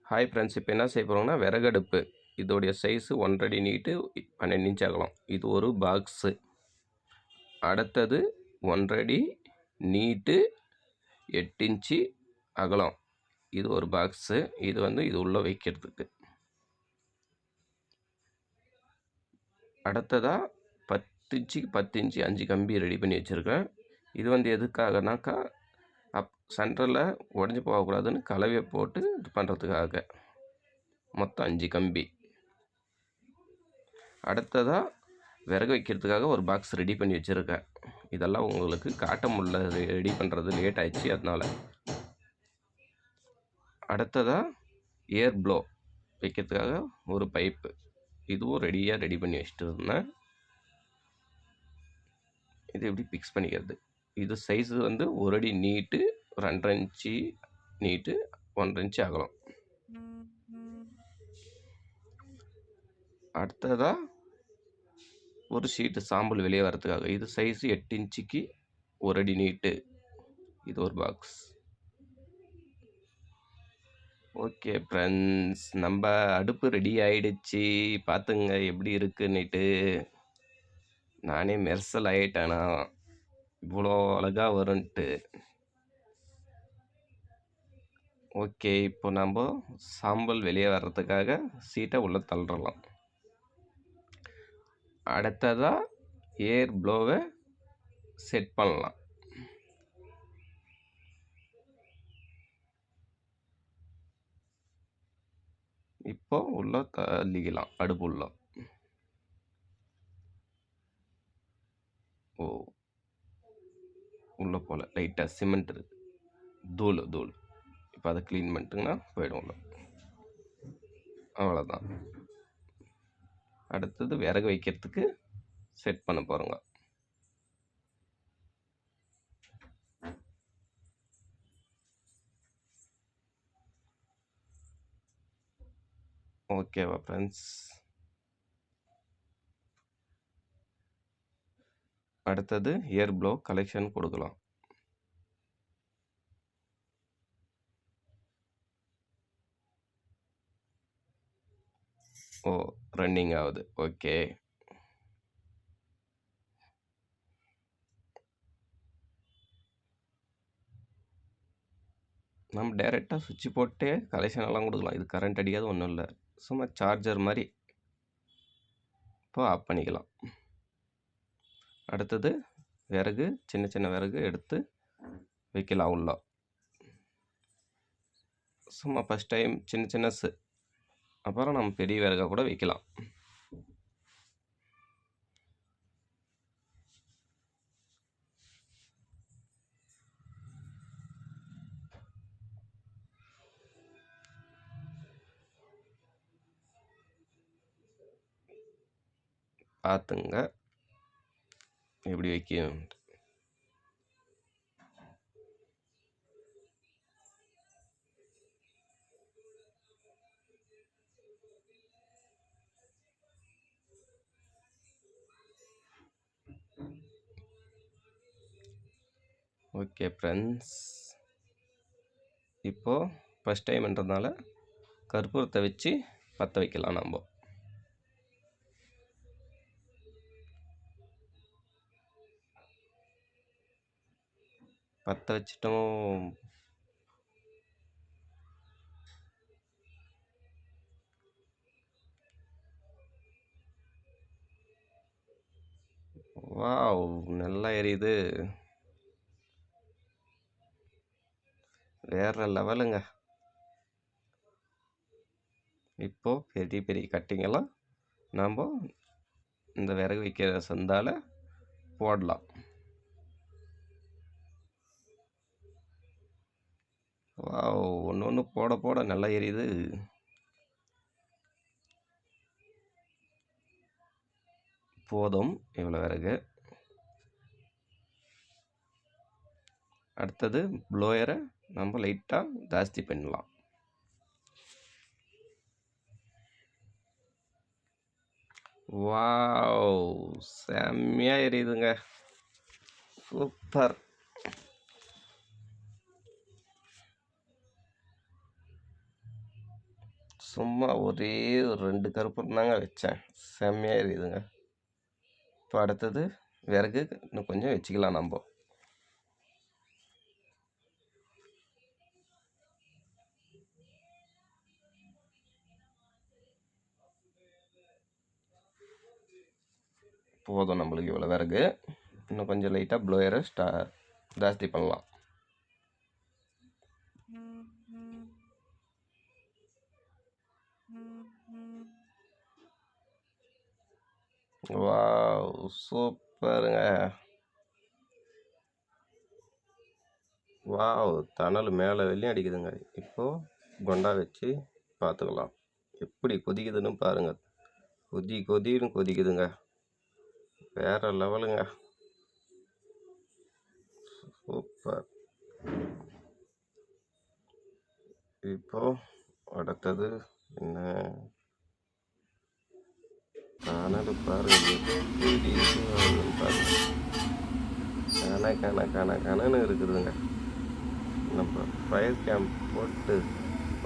Hi friends, இப்போ என்ன செய்ய போகிறோம்னா விறகடுப்பு. இதோடைய சைஸு 1 அடி நீட்டு, 12 இன்ச் அகலம். இது ஒரு பாக்ஸு. அடுத்தது 1 அடி நீட்டு, 8 இன்ச்சு அகலம். இது ஒரு பாக்ஸு. இது இது உள்ளே வைக்கிறதுக்கு. அடுத்ததாக 10 இன்ச்சுக்கு 10 இன்ச்சு 5 கம்பி ரெடி பண்ணி வச்சுருக்கேன். இது எதுக்காகனாக்கா சென்டரில் உடஞ்சி போகக்கூடாதுன்னு கலவையை போட்டு இது பண்ணுறதுக்காக. மொத்தம் 5 கம்பி. அடுத்ததாக விறகு வைக்கிறதுக்காக ஒரு பாக்ஸ் ரெடி பண்ணி வச்சுருக்கேன். இதெல்லாம் உங்களுக்கு காட்ட முடியல, ரெடி பண்ணுறது லேட் ஆயிடுச்சு, அதனால். அடுத்ததாக ஏர் ப்ளோ வைக்கிறதுக்காக ஒரு பைப்பு. இதுவும் ரெடி பண்ணி வச்சுட்டு இருந்தேன். இது எப்படி ஃபிக்ஸ் பண்ணிக்கிறது. இது சைஸு 1 அடி நீட்டு, 2.5 இன்ச்சு நீட்டு, 1.5 இன்ச்சு அகலம். அடுத்ததாக ஒரு ஷீட்டு சாம்பல் வெளியே வரதுக்காக. இது சைஸு 8 இன்ச்சுக்கு 1 அடி நீட்டு. இது ஒரு பாக்ஸ். ஓகே ஃப்ரெண்ட்ஸ், நம்ம அடுப்பு ரெடி ஆகிடுச்சு. பார்த்துங்க எப்படி இருக்குன்னுட்டு. நானே மெர்சல் ஆகிட்டேனா இவ்வளோ அழகாக வரும்ன்ட்டு. ஓகே, இப்போ நம்ம சாம்பல் வெளியே வர்றதுக்காக சீட்டை உள்ளே தள்ளுறலாம். அடுத்ததாக ஏர் ப்ளோவை செட் பண்ணலாம். இப்போ உள்ள தள்ளிக்கலாம். அடுப்பு உள்ள. ஓ, உள்ளே போல் லைட்டாக சிமெண்ட் இருக்கு, தூள். இப்போ அதை க்ளீன் பண்ணிட்டுங்கன்னா போயிடும் உள்ள. அவ்வளோதான். அடுத்தது விறகு வைக்கிறதுக்கு செட் பண்ண போகிறோங்க. ஓகேவா ஃப்ரெண்ட்ஸ். அடுத்தது ஏர் ப்ளோ கலெக்ஷன் கொடுக்கலாம். ஓ, ரன்னிங் ஆகுது. ஓகே, நம்ம டைரெக்டாக சுவிட்ச் போட்டே கலெக்ஷன் எல்லாம் கொடுக்கலாம். இது கரண்ட் அடிக்காது, ஒன்றும் இல்லை, சும்மா சார்ஜர் மாதிரி. இப்போ ஆஃப் பண்ணிக்கலாம். அடுத்தது விறகு, சின்ன விறகு எடுத்து வைக்கலாம் உள்ள. சும்மா ஃபஸ்ட் டைம் சின்னசு, அப்புறம் நம்ம பெரிய விறகை கூட வைக்கலாம். பார்த்துங்க எப்படி வைக்கணும். ஓகே ஃப்ரெண்ட்ஸ், இப்போது ஃபஸ்ட் டைம்ன்றதுனால கற்பூரத்தை வச்சு பற்ற வைக்கலாம். நம்ம பற்ற வச்சிட்டோம். வாவ், நல்லா எரியுது. வேற லெவலுங்க. இப்போது பெரிய கட்டிங்கெல்லாம் நாம் இந்த விறகு வைக்கிற சந்தால போடலாம். வாவ், ஒன்று போட நல்லா எரியுது. போதும் இவ்வளோ விறகு. அடுத்தது ப்ளோயரை நம்ம லைட்டாக ஜாஸ்தி பண்ணலாம். வாவ், செம்மையாக எரியுதுங்க. சூப்பர். சும்மா ஒரே ஒரு 2 கற்பூரம் தாங்க வச்சேன். செம்மையா எரியுதுங்க. இப்போ அடுத்தது விறகு இன்னும் கொஞ்சம் வச்சுக்கலாம் நம்ப. போதும் நம்மளுக்கு இவ்வளோ விறகு. இன்னும் கொஞ்சம் லைட்டாக ப்ளோயரை ஜாஸ்தி பண்ணலாம். வாவ், சூப்பருங்க. வாவ், தணல் மேலே வெளியும் அடிக்குதுங்க. இப்போது குண்டா வச்சு பார்த்துக்கலாம் எப்படி கொதிக்குதுன்னு பாருங்கள். கொதின்னு கொதிக்குதுங்க. வேற லெவலுங்க. சூப்பர். இப்போ அடுத்தது என்ன? தணல் பாருங்க எப்படி இதுவாகுதுன்னு பாருங்க. கணன்னு இருக்குதுங்க. நம்ம ஃபயர் கேம்ப் போட்டு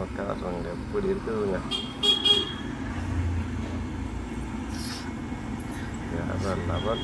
உக்காடுறோங்க. எப்படி இருக்குதுங்க. வேற லெவல்.